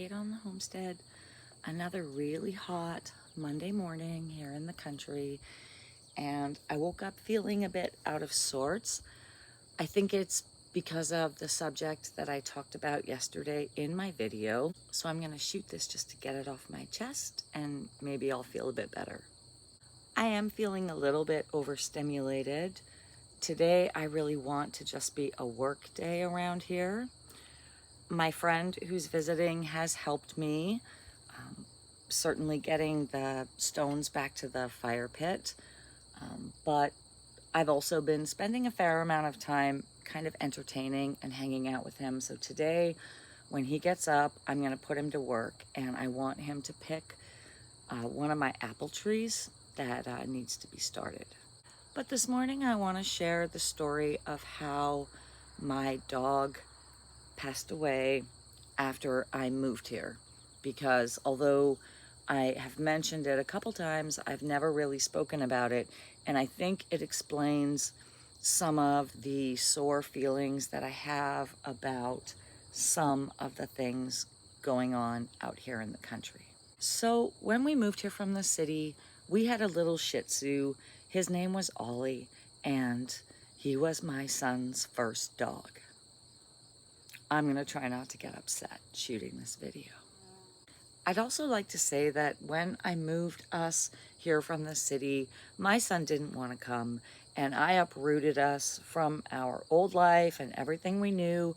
Kate on the Homestead. Another really hot Monday morning here in the country, and I woke up feeling a bit out of sorts. I think it's because of the subject that I talked about yesterday in my video. So I'm gonna shoot this just to get it off my chest and maybe I'll feel a bit better. I am feeling a little bit overstimulated. Today I really want to just be a work day around here. My friend who's visiting has helped me, certainly getting the stones back to the fire pit, but I've also been spending a fair amount of time kind of entertaining and hanging out with him. So today, when he gets up, I'm gonna put him to work and I want him to pick one of my apple trees that needs to be started. But this morning I wanna share the story of how my dog passed away after I moved here, because although I have mentioned it a couple times, I've never really spoken about it, and I think it explains some of the sore feelings that I have about some of the things going on out here in the country. So when we moved here from the city, we had a little Shih Tzu. His name was Ollie, and he was my son's first dog. I'm gonna try not to get upset shooting this video. I'd also like to say that when I moved us here from the city, my son didn't want to come, and I uprooted us from our old life and everything we knew.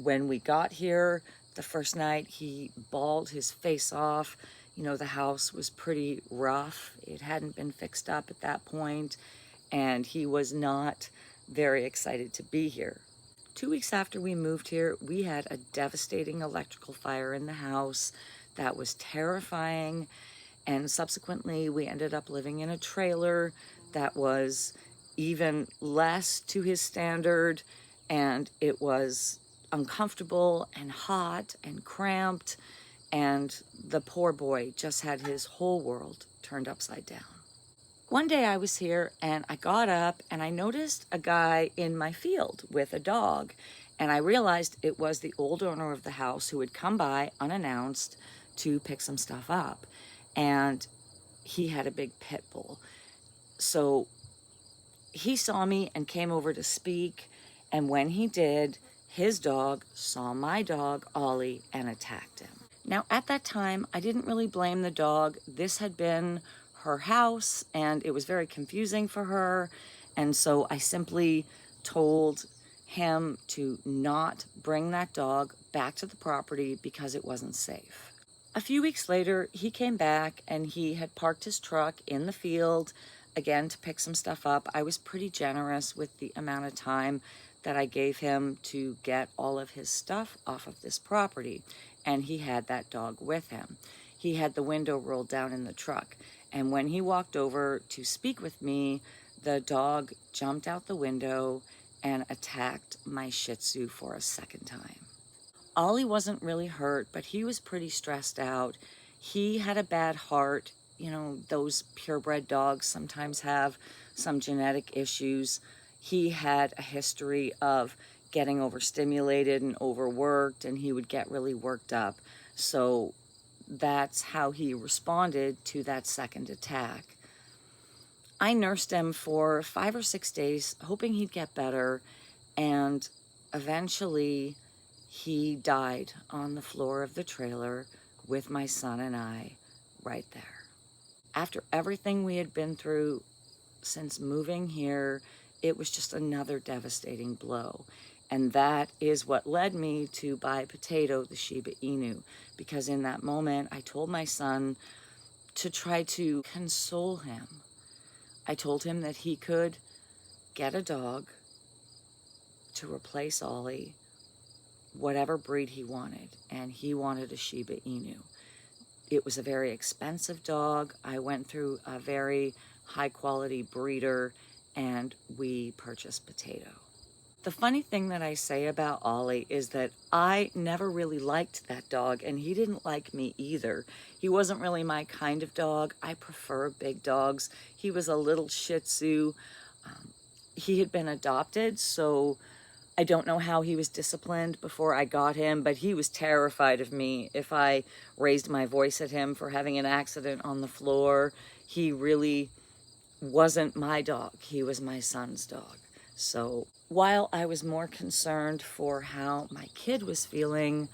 When we got here, the first night he bawled his face off. You know, the house was pretty rough. It hadn't been fixed up at that point, and he was not very excited to be here. 2 weeks after we moved here, we had a devastating electrical fire in the house that was terrifying, and subsequently we ended up living in a trailer that was even less to his standard, and it was uncomfortable and hot and cramped, and the poor boy just had his whole world turned upside down. One day I was here and I got up and I noticed a guy in my field with a dog, and I realized it was the old owner of the house who had come by unannounced to pick some stuff up, and he had a big pit bull. So he saw me and came over to speak, and when he did, his dog saw my dog Ollie and attacked him. Now at that time I didn't really blame the dog. This had been her house and it was very confusing for her, and so I simply told him to not bring that dog back to the property because it wasn't safe. A few weeks later he came back and he had parked his truck in the field again to pick some stuff up. I was pretty generous with the amount of time that I gave him to get all of his stuff off of this property, and he had that dog with him. He had the window rolled down in the truck, and when he walked over to speak with me, the dog jumped out the window and attacked my Shih Tzu for a second time. Ollie wasn't really hurt, but he was pretty stressed out. He had a bad heart. You know, those purebred dogs sometimes have some genetic issues. He had a history of getting overstimulated and overworked, and he would get really worked up. So that's how he responded to that second attack. I nursed him for 5 or 6 days, hoping he'd get better, and eventually he died on the floor of the trailer with my son and I right there. After everything we had been through since moving here, it was just another devastating blow. And that is what led me to buy Potato, the Shiba Inu, because in that moment I told my son to try to console him. I told him that he could get a dog to replace Ollie, whatever breed he wanted, and he wanted a Shiba Inu. It was a very expensive dog. I went through a very high quality breeder and we purchased Potato. The funny thing that I say about Ollie is that I never really liked that dog, and he didn't like me either. He wasn't really my kind of dog. I prefer big dogs. He was a little Shih Tzu. He had been adopted, so I don't know how he was disciplined before I got him, but he was terrified of me. If I raised my voice at him for having an accident on the floor, he really wasn't my dog. He was my son's dog. So while I was more concerned for how my kid was feeling,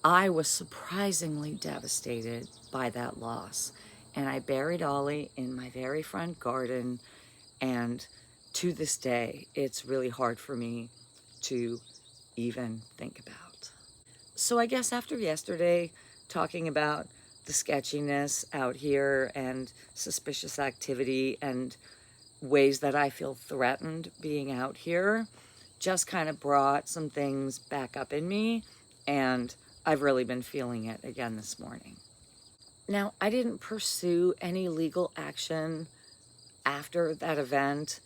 I was surprisingly devastated by that loss. And I buried Ollie in my very front garden, and to this day, it's really hard for me to even think about. So I guess after yesterday, talking about the sketchiness out here and suspicious activity and ways that I feel threatened being out here, just kind of brought some things back up in me, and I've really been feeling it again this morning. Now, I didn't pursue any legal action after that event,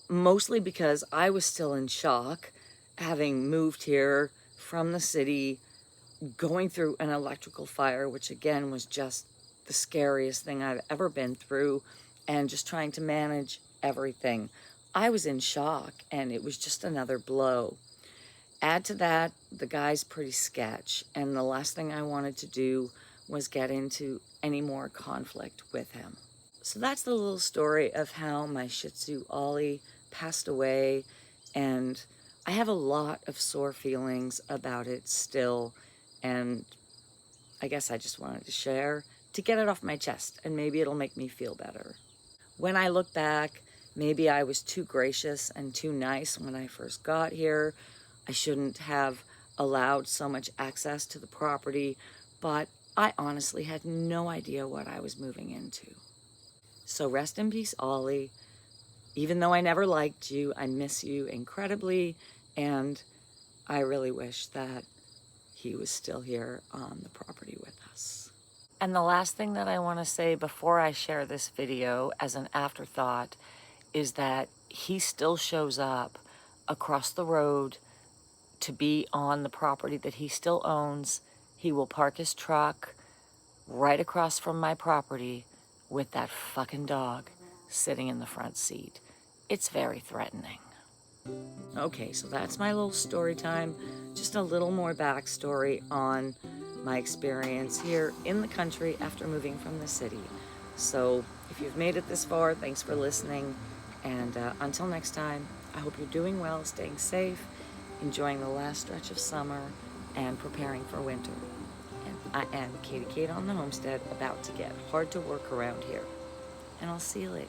mostly because I was still in shock, having moved here from the city, going through an electrical fire, which again was just the scariest thing I've ever been through, and just trying to manage everything. I was in shock, and it was just another blow. Add to that, the guy's pretty sketch, and the last thing I wanted to do was get into any more conflict with him. So that's the little story of how my Shih Tzu Ollie passed away, and I have a lot of sore feelings about it still, and I guess I just wanted to share to get it off my chest, and maybe it'll make me feel better. When I look back, maybe I was too gracious and too nice when I first got here. I shouldn't have allowed so much access to the property, but I honestly had no idea what I was moving into. So rest in peace, Ollie. Even though I never liked you, I miss you incredibly, and I really wish that he was still here on the property with us. And the last thing that I want to say before I share this video as an afterthought is that he still shows up across the road to be on the property that he still owns. He will park his truck right across from my property with that fucking dog sitting in the front seat. It's very threatening. Okay, so that's my little story time. Just a little more backstory on my experience here in the country after moving from the city. So if you've made it this far, thanks for listening. And until next time, I hope you're doing well, staying safe, enjoying the last stretch of summer, and preparing for winter. And I am Katie Kate on the Homestead, about to get hard to work around here. And I'll see you later.